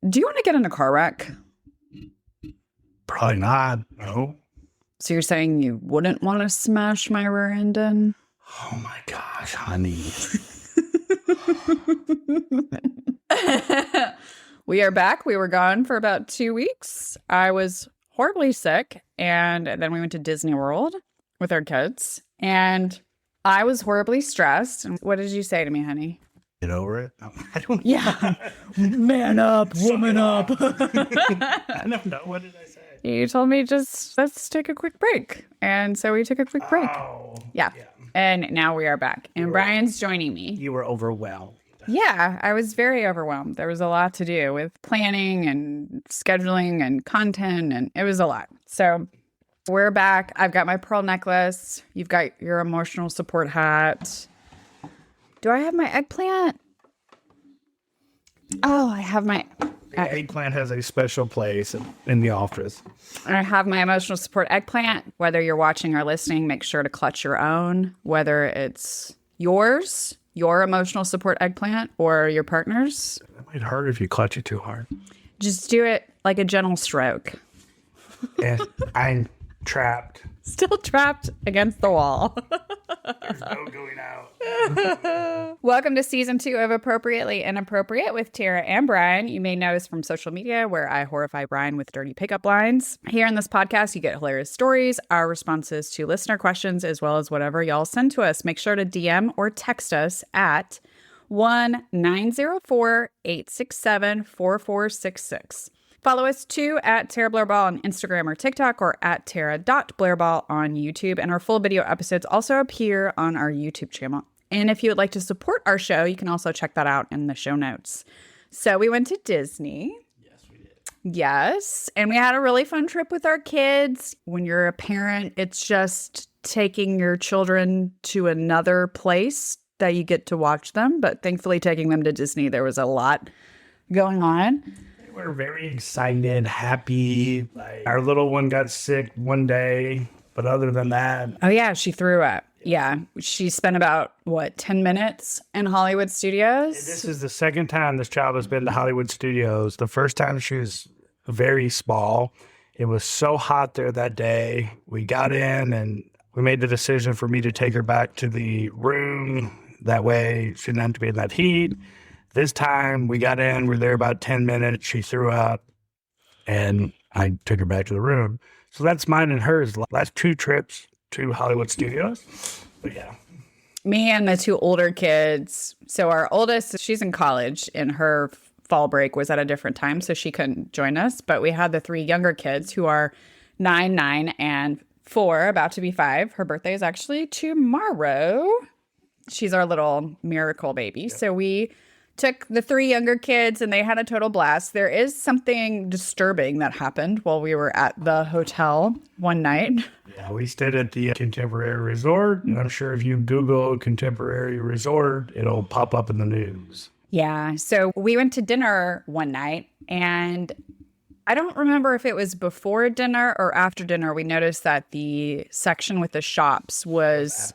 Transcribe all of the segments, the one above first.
Do you want to get in a car wreck? Probably not. No. So you're saying you wouldn't want to smash my rear end in? Oh my gosh, honey. We are back. We were gone for about 2 weeks. I was horribly sick, and then we went to Disney World with our kids, and I was horribly stressed. And what did you say to me, honey? Get over it. I don't. Yeah. Man up, woman up. I don't know. What did I say? You told me just let's take a quick break. And so we took a quick break. Oh, yeah. And now we are back. And Brian's joining me. You were overwhelmed. Yeah, I was very overwhelmed. There was a lot to do with planning and scheduling and content, and it was a lot. So we're back. I've got my pearl necklace. You've got your emotional support hat. Do I have my eggplant? Oh, I have my... The eggplant has a special place in the office. I have my emotional support eggplant. Whether you're watching or listening, make sure to clutch your own, whether it's yours, your emotional support eggplant, or your partner's. It might hurt if you clutch it too hard. Just do it like a gentle stroke. And I'm trapped. Still trapped against the wall. There's no going out. Welcome to season 2 of Appropriately Inappropriate with Tara and Brian. You may know us from social media where I horrify Brian with dirty pickup lines. Here in this podcast, you get hilarious stories, our responses to listener questions, as well as whatever y'all send to us. Make sure to DM or text us at 1-904-867-4466. Follow us too at Tara Blairball on Instagram or TikTok, or at Tara.Blairball on YouTube. And our full video episodes also appear on our YouTube channel. And if you would like to support our show, you can also check that out in the show notes. So we went to Disney. Yes, we did. Yes. And we had a really fun trip with our kids. When you're a parent, it's just taking your children to another place that you get to watch them. But thankfully, taking them to Disney, there was a lot going on. We're very excited, happy. Our little one got sick one day, but other than that... Oh, yeah, she threw up. Yeah, she spent about, 10 minutes in Hollywood Studios? This is the second time this child has been to Hollywood Studios. The first time she was very small. It was so hot there that day. We got in and we made the decision for me to take her back to the room. That way she didn't have to be in that heat. This time we got in, we're there about 10 minutes. She threw up and I took her back to the room. So that's mine and hers. Last 2 trips to Hollywood Studios. But yeah. Me and the 2 older kids. So our oldest, she's in college, and her fall break was at a different time, so she couldn't join us. But we had the 3 younger kids who are 9, and 4, about to be 5. Her birthday is actually tomorrow. She's our little miracle baby. Yep. So we took the 3 younger kids, and they had a total blast. There is something disturbing that happened while we were at the hotel one night. Yeah, we stayed at the Contemporary Resort. And I'm sure if you Google Contemporary Resort, it'll pop up in the news. Yeah, so we went to dinner one night, and I don't remember if it was before dinner or after dinner. We noticed that the section with the shops was...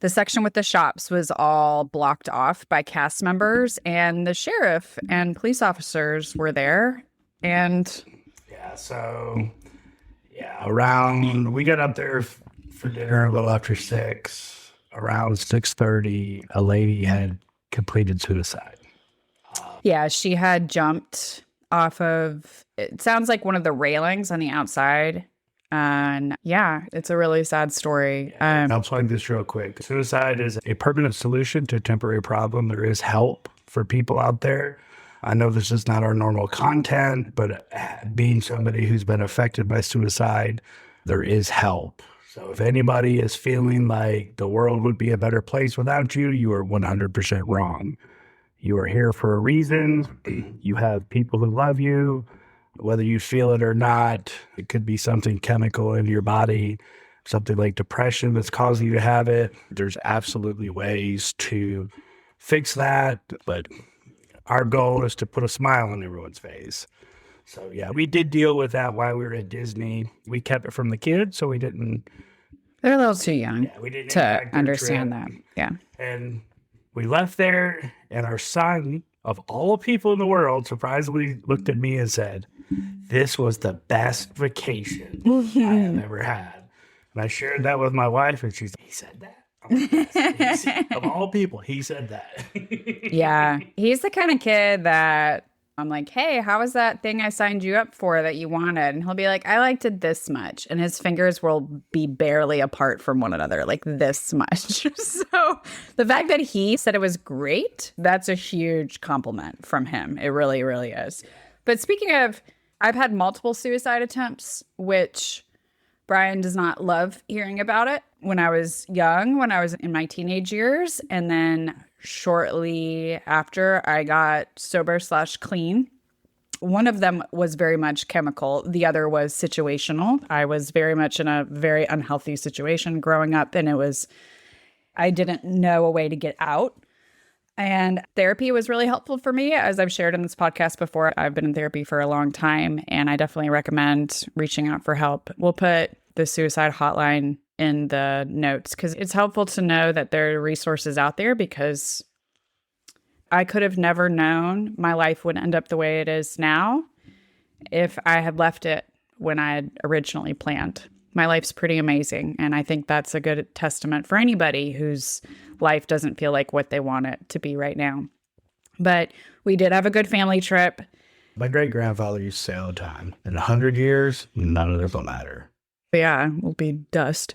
The section with the shops was all blocked off by cast members, and the sheriff and police officers were there. And we got up there for dinner a little after 6. Around 6:30, a lady had completed suicide. Yeah, she had jumped off of, it sounds like one of the railings on the outside. And yeah, it's a really sad story. I'll explain this real quick. Suicide is a permanent solution to a temporary problem. There is help for people out there. I know this is not our normal content, but being somebody who's been affected by suicide, there is help. So if anybody is feeling like the world would be a better place without you, you are 100% wrong. You are here for a reason. You have people who love you. Whether you feel it or not, it could be something chemical in your body, something like depression that's causing you to have it. There's absolutely ways to fix that, but our goal is to put a smile on everyone's face. So yeah, we did deal with that while we were at Disney. We kept it from the kids, so we didn't... They're a little too young to understand that. Yeah. And we left there, and our son of all people in the world, surprisingly looked at me and said, "This was the best vacation I have ever had." And I shared that with my wife, and she's like, "He said that?" I'm like, "Yes." Of all people, he said that. Yeah. He's the kind of kid that I'm like, hey, how was that thing I signed you up for that you wanted? And he'll be like, I liked it this much. And his fingers will be barely apart from one another, like this much. So the fact that he said it was great, that's a huge compliment from him. It really, really is. But speaking of, I've had multiple suicide attempts, which Brian does not love hearing about it. When I was young, when I was in my teenage years, and then shortly after I got sober/clean. One of them was very much chemical. The other was situational. I was very much in a very unhealthy situation growing up, and I didn't know a way to get out. And therapy was really helpful for me. As I've shared in this podcast before, I've been in therapy for a long time, and I definitely recommend reaching out for help. We'll put the suicide hotline in the notes because it's helpful to know that there are resources out there, because I could have never known my life would end up the way it is now if I had left it when I had originally planned. My life's pretty amazing, and I think that's a good testament for anybody whose life doesn't feel like what they want it to be right now. But we did have a good family trip. My great-grandfather used to say all the time, in 100 years, none of this will matter. Yeah, we'll be dust.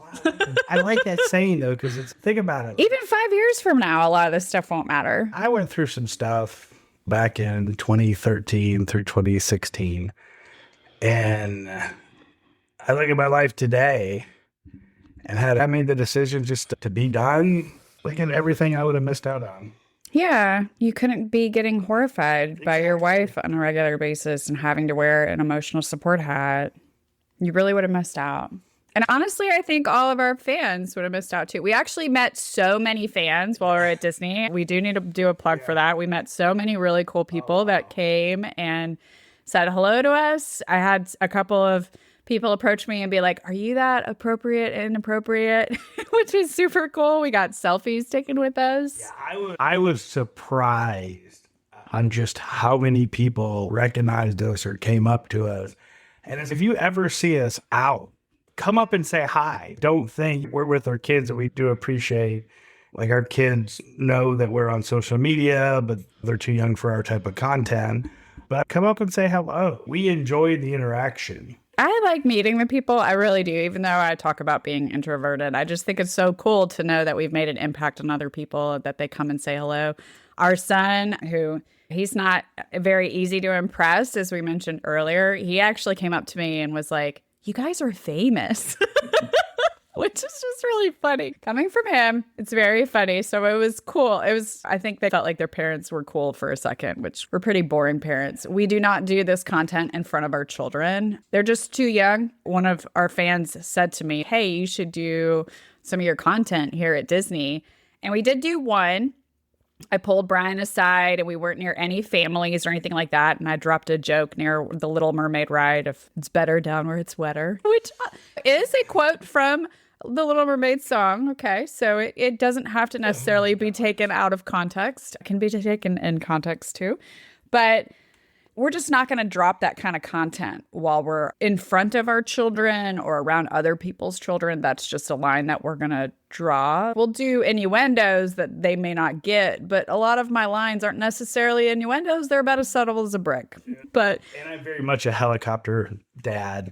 I like that saying, though, because think about it. Even 5 years from now, a lot of this stuff won't matter. I went through some stuff back in 2013 through 2016, and I look at my life today, and had I made the decision just to be done, look at everything I would have missed out on. Yeah, you couldn't be getting horrified by your wife on a regular basis and having to wear an emotional support hat. You really would have missed out. And honestly, I think all of our fans would have missed out too. We actually met so many fans while we were at Disney. We do need to do a plug for that. We met so many really cool people that came and said hello to us. I had a couple of people approach me and be like, are you that appropriate and inappropriate? Which was super cool. We got selfies taken with us. Yeah, I was surprised on just how many people recognized us or came up to us. And if you ever see us out, come up and say hi. Don't think we're with our kids, that we do appreciate. Like, our kids know that we're on social media, but they're too young for our type of content. But come up and say hello. We enjoy the interaction. I like meeting the people. I really do. Even though I talk about being introverted, I just think it's so cool to know that we've made an impact on other people, that they come and say hello. Our son, he's not very easy to impress, as we mentioned earlier. He actually came up to me and was like, you guys are famous, which is just really funny. Coming from him, it's very funny. So it was cool. I think they felt like their parents were cool for a second, which we're pretty boring parents. We do not do this content in front of our children. They're just too young. One of our fans said to me, hey, you should do some of your content here at Disney. And we did do one. I pulled Brian aside, and we weren't near any families or anything like that. And I dropped a joke near the Little Mermaid ride of "It's better down where it's wetter," which is a quote from the Little Mermaid song. Okay, so it doesn't have to necessarily be taken out of context. It can be taken in context too. But we're just not going to drop that kind of content while we're in front of our children or around other people's children. That's just a line that we're going to draw. We'll do innuendos that they may not get, but a lot of my lines aren't necessarily innuendos. They're about as subtle as a brick. And I'm very much a helicopter dad.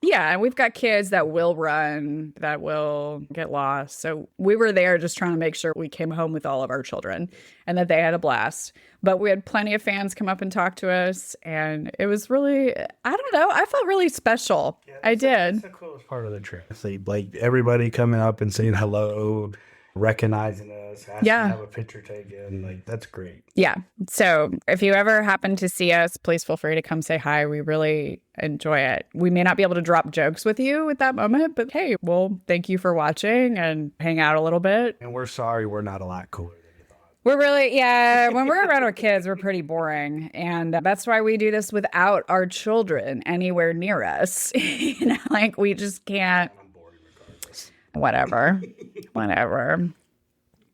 Yeah, and we've got kids that will run, that will get lost. So we were there just trying to make sure we came home with all of our children and that they had a blast. But we had plenty of fans come up and talk to us, and it was really, I don't know, I felt really special. Yeah, I did. That's the coolest part of the trip. See, like, everybody coming up and saying hello, recognizing us, asking to have a picture taken. Like, that's great. Yeah. So if you ever happen to see us, please feel free to come say hi. We really enjoy it. We may not be able to drop jokes with you at that moment, but hey, well, thank you for watching and hang out a little bit. And we're sorry we're not a lot cooler. We're really, when we're around our kids, we're pretty boring. And that's why we do this without our children anywhere near us. Like, we just can't. I'm boring regardless. Whatever.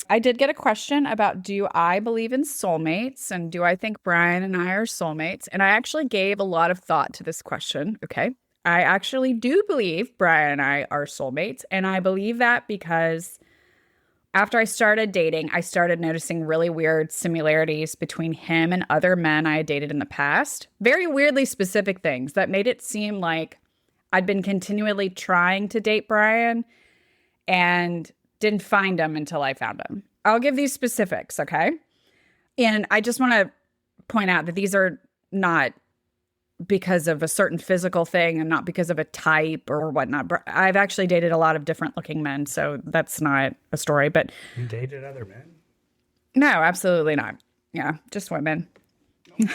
I did get a question about, do I believe in soulmates, and do I think Brian and I are soulmates? And I actually gave a lot of thought to this question. Okay. I actually do believe Brian and I are soulmates. And I believe that because after I started dating, I started noticing really weird similarities between him and other men I had dated in the past. Very weirdly specific things that made it seem like I'd been continually trying to date Brian and didn't find him until I found him. I'll give these specifics, okay? And I just want to point out that these are not because of a certain physical thing and not because of a type or whatnot. I've actually dated a lot of different looking men, so that's not a story. But you dated other men? No, absolutely not. Yeah, just women. All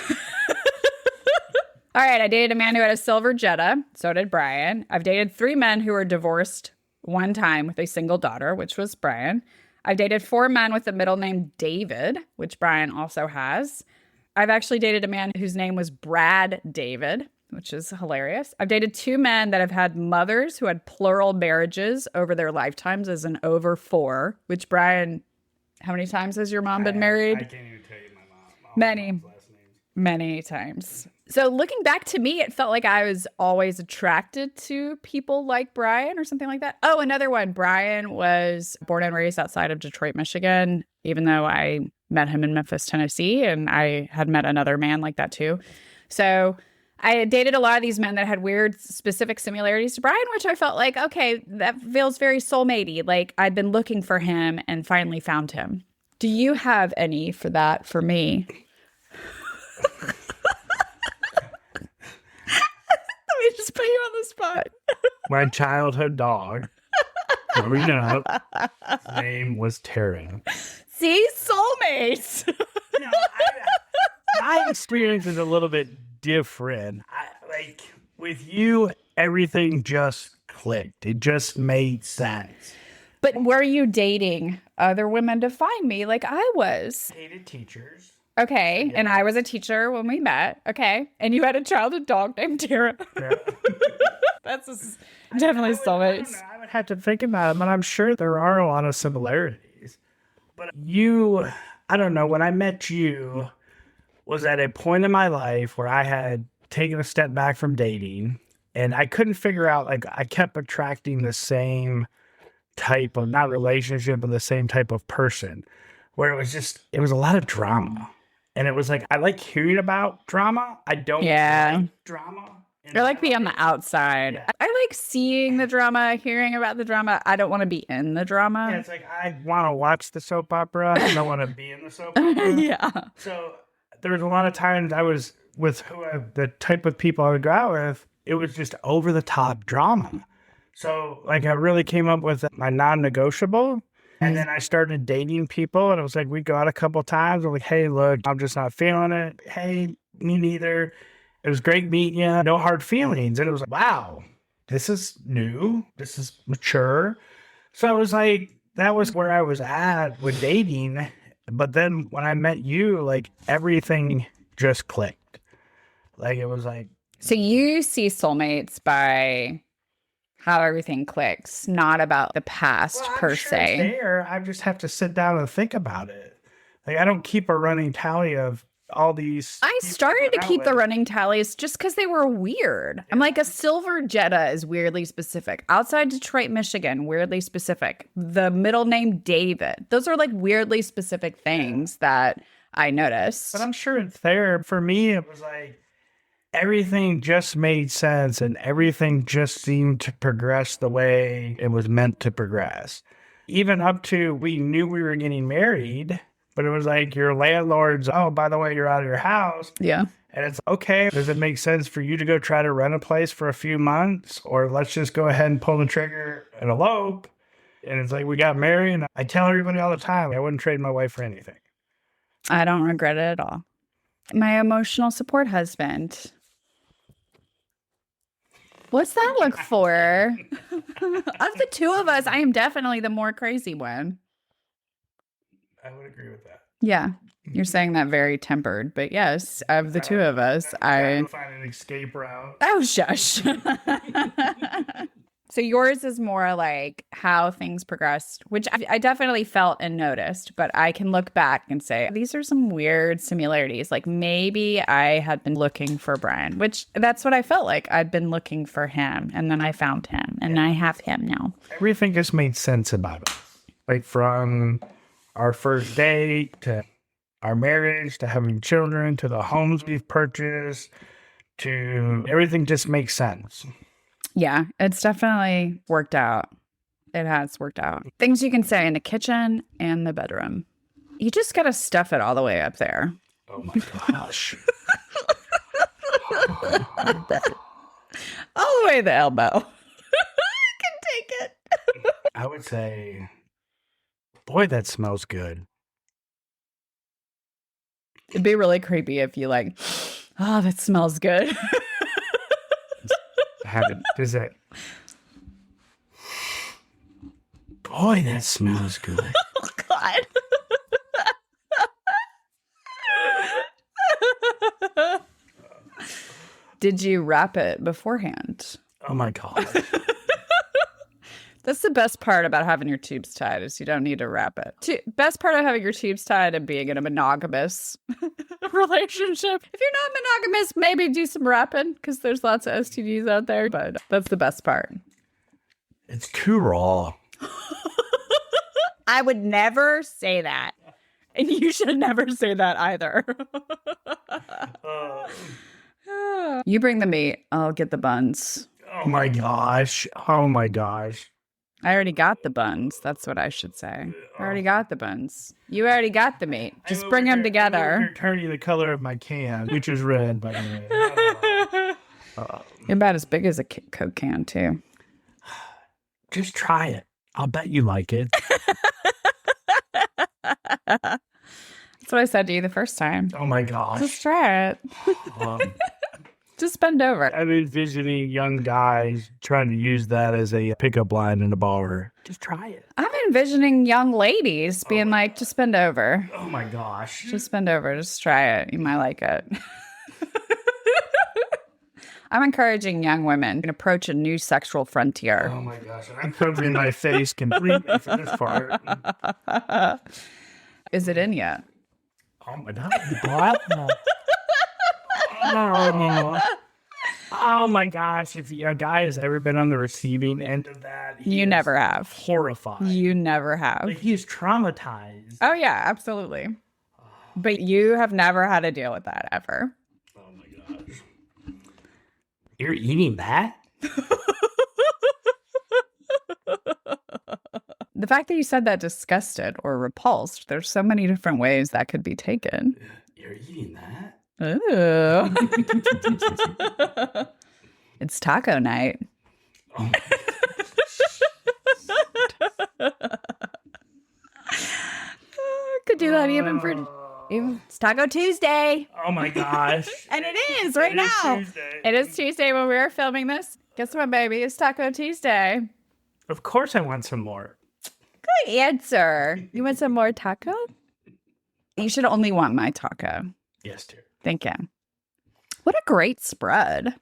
right, I dated a man who had a silver Jetta. So did Brian. I've dated 3 men who were divorced one time with a single daughter, which was Brian. I've dated 4 men with the middle name David, which Brian also has. I've actually dated a man whose name was Brad David, which is hilarious. I've dated 2 men that have had mothers who had plural marriages over their lifetimes as an over 4, which Brian, how many times has your mom been married? I can't even tell you my mom's last name. Many times. So looking back, to me, it felt like I was always attracted to people like Brian or something like that. Oh, another one. Brian was born and raised outside of Detroit, Michigan, even though I met him in Memphis, Tennessee, and I had met another man like that too. So I had dated a lot of these men that had weird specific similarities to Brian, which I felt like, okay, that feels very soulmatey. Like I'd been looking for him and finally found him. Do you have any for that for me? Let me just put you on the spot. My childhood dog, growing up, his name was Tara. See, soulmates. My experience is a little bit different. Like with you, everything just clicked. It just made sense. But were you dating other women to find me like I was? Dated teachers. Okay. Yeah. And I was a teacher when we met. Okay. And you had a childhood dog named Tara. Yeah. That's definitely soulmates. I would have to think about it, but I'm sure there are a lot of similarities. But you, I don't know, when I met you was at a point in my life where I had taken a step back from dating and I couldn't figure out, like I kept attracting the same type of, not relationship, but the same type of person where it was a lot of drama. And it was like, I like hearing about drama. I don't like drama. I like being on the outside. Yeah. I like seeing the drama, hearing about the drama. I don't want to be in the drama. Yeah, it's like, I want to watch the soap opera. I don't want to be in the soap opera. Yeah. So there was a lot of times I was with the type of people I would go out with, it was just over the top drama. So like I really came up with my non-negotiable. And then I started dating people, and it was like, we'd go out a couple of times. I'm like, hey, look, I'm just not feeling it. Hey, me neither. It was great meeting you. No hard feelings. And it was like, wow, this is new. This is mature. So I was like, that was where I was at with dating. But then when I met you, like everything just clicked. Like it was like. So you see soulmates by how everything clicks, not about the past per se. It's there. I just have to sit down and think about it. Like I don't keep a running tally of all these. I started to keep the running tallies just because they were weird. Yeah. I'm like, a silver Jetta is weirdly specific. Outside Detroit, Michigan, weirdly specific. The middle name David. Those are like weirdly specific things that I noticed. But I'm sure it's there. For me, it was like, everything just made sense and everything just seemed to progress the way it was meant to progress. Even up to, we knew we were getting married, but it was like your landlord's, oh, by the way, you're out of your house. Yeah. And it's okay. Does it make sense for you to go try to rent a place for a few months? Or let's just go ahead and pull the trigger and elope. And it's like, we got married. And I tell everybody all the time, I wouldn't trade my wife for anything. I don't regret it at all. My emotional support husband. What's that look for? Of the two of us, I am definitely the more crazy one. I would agree with that. Yeah. You're saying that very tempered, but yes, of the two of us, I find an escape route. Oh, shush. So yours is more like how things progressed, which I definitely felt and noticed, but I can look back and say, these are some weird similarities. Like maybe I had been looking for Brian, which that's what I felt like. I'd been looking for him and then I found him and I have him now. Everything just made sense about us. Like from our first date to our marriage to having children to the homes we've purchased to everything just makes sense. Yeah, it's definitely worked out. It has worked out. Things you can say in the kitchen and the bedroom. You just got to stuff it all the way up there. Oh my gosh. All the way to the elbow. I can take it. I would say, boy, that smells good. It'd be really creepy if you like, oh, that smells good. Have it. Does that? Boy, that smells good. Oh, God. Did you wrap it beforehand? Oh my God. That's the best part about having your tubes tied is you don't need to wrap it. Best part of having your tubes tied and being in a monogamous relationship. If you're not monogamous, maybe do some wrapping because there's lots of STDs out there, but that's the best part. It's too raw. I would never say that. And you should never say that either. You bring the meat, I'll get the buns. Oh my gosh. Oh my gosh. I already got the buns. That's what I should say. I already got the buns. You already got the meat. Just bring them together. You're turning the color of my can, which is red, by the way. You're about as big as a Coke can, too. Just try it. I'll bet you like it. That's what I said to you the first time. Oh my gosh. Just try it. Just bend over. I'm envisioning young guys trying to use that as a pickup line in a bar. Just try it. I'm envisioning young ladies being like, just bend over. Oh my gosh. Just bend over. Just try it. You might like it. I'm encouraging young women to approach a new sexual frontier. Oh my gosh. I'm covering my face completely for this part. Is it in yet? Oh my God. Oh my gosh. If a guy has ever been on the receiving end of that, You never have. Horrified. You never have. Like he's traumatized. Oh, yeah, absolutely. But you have never had to deal with that ever. Oh my gosh. You're eating that? The fact that you said that disgusted or repulsed, there's so many different ways that could be taken. You're eating that? Ooh. It's taco night. Oh. Could do that even it's Taco Tuesday. Oh my gosh. And it is right now. Tuesday. It is Tuesday when we are filming this. Guess what, baby? It's Taco Tuesday. Of course I want some more. Good answer. You want some more taco? You should only want my taco. Yes, dear. Thank you. What a great spread.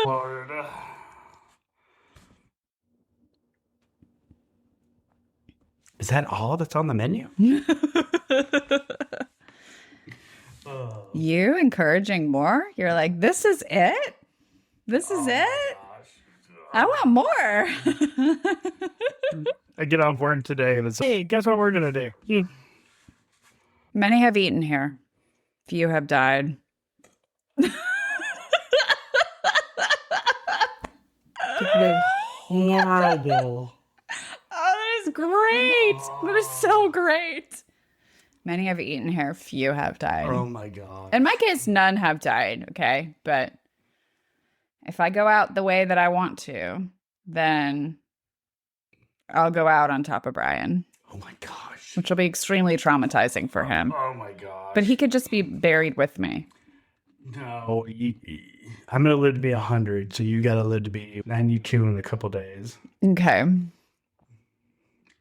Florida. Is that all that's on the menu? You encouraging more? You're like, this is it? This is it? I want more. I get off work today and it's, hey, guess what we're going to do? Many have eaten here. Few have died. Horrible. Oh, that is great. That is so great. Many have eaten here. Few have died. Oh my God. In my case, none have died. Okay. But if I go out the way that I want to, then I'll go out on top of Brian. Oh my gosh. Which will be extremely traumatizing for him. Oh my gosh. But he could just be buried with me. No, I'm going to live to be 100, so you got to live to be 92 in a couple days. Okay.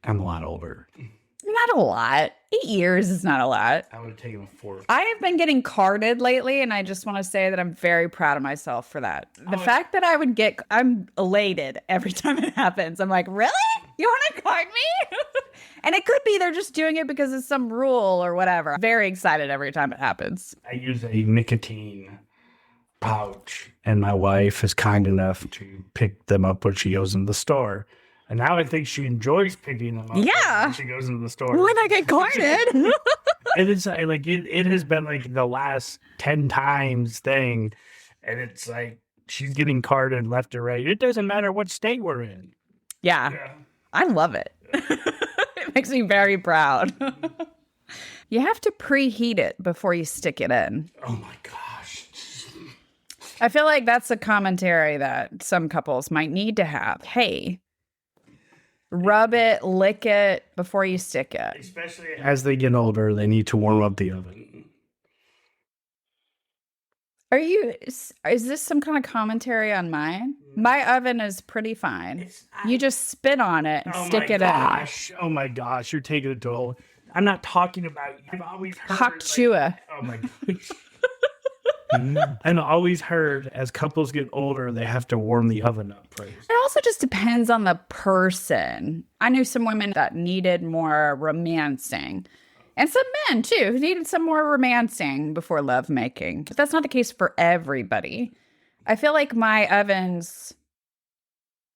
I'm a lot older. Not a lot. 8 years is not a lot. I would have taken a 4. I have been getting carded lately, and I just want to say that I'm very proud of myself for that. The fact that I'm elated every time it happens. I'm like, really? You want to card me? And it could be they're just doing it because of some rule or whatever. I'm very excited every time it happens. I use a nicotine pouch, and my wife is kind enough to pick them up when she goes into the store. And now I think she enjoys picking them up when she goes into the store. When I get carded. And it's like, it has been like the last 10 times thing. And it's like, she's getting carded left or right. It doesn't matter what state we're in. Yeah. I love it. It makes me very proud. You have to preheat it before you stick it in. Oh my gosh. I feel like that's a commentary that some couples might need to have. Hey, rub it, lick it before you stick it. Especially as they get older, they need to warm up the oven. Is this some kind of commentary on mine? My oven is pretty fine. You just spit on it and stick it in. Oh my gosh, you're taking a toll. I'm not talking about, I've always heard. Hakchua. Oh my gosh. I've always heard as couples get older, they have to warm the oven up first. It also just depends on the person. I knew some women that needed more romancing. And some men, too, who needed some more romancing before lovemaking. But that's not the case for everybody. I feel like my oven's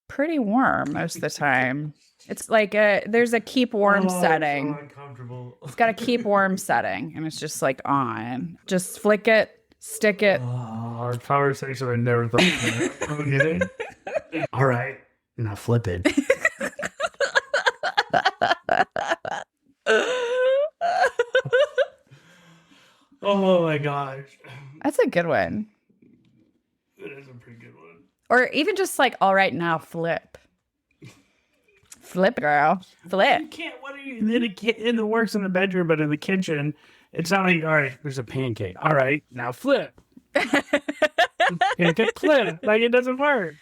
pretty warm most of the time. It's like there's a keep warm setting. It's so uncomfortable. It's got a keep warm setting, and it's just like on. Just flick it, stick it. Our conversation, I never thought of that. All right, now flip it. Oh my gosh. That's a good one. It is a pretty good one. Or even just like, all right, now flip. Flip, girl. Flip. You can't, what are you, in the works in the bedroom, but in the kitchen, it's not like, all right, there's a pancake. All right, now flip. Pancake flip. Like, it doesn't work.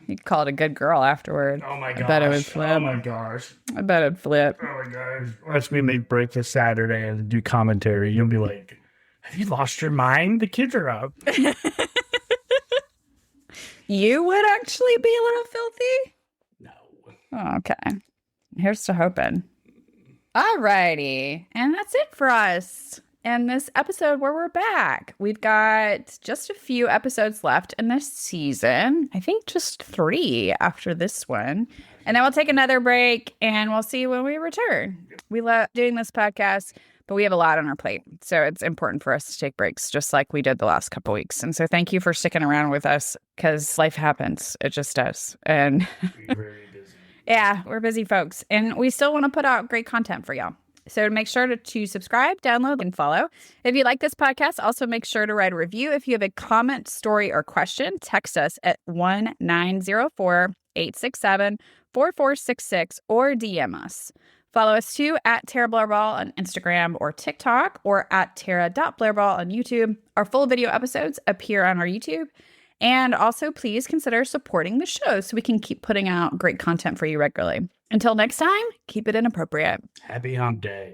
You call it a good girl afterward. Oh my gosh. I bet it would flip. Oh my gosh. I bet it'd flip. Oh my gosh. Watch me make breakfast Saturday and do commentary. You'll be like, have you lost your mind? The kids are up. You would actually be a little filthy? No. Oh, okay. Here's to hoping. All righty. And that's it for us in this episode where we're back. We've got just a few episodes left in this season. I think just 3 after this one. And then we'll take another break and we'll see when we return. We love doing this podcast, but we have a lot on our plate. So it's important for us to take breaks just like we did the last couple weeks. And so thank you for sticking around with us because life happens. It just does. And We're very busy. Yeah, we're busy folks. And we still want to put out great content for y'all. So make sure to subscribe, download, and follow. If you like this podcast, also make sure to write a review. If you have a comment, story, or question, text us at 1-904-867-4466 or DM us. Follow us too at Tara Blairball on Instagram or TikTok or at Tara.Blairball on YouTube. Our full video episodes appear on our YouTube. And also, please consider supporting the show so we can keep putting out great content for you regularly. Until next time, keep it inappropriate. Happy hump day.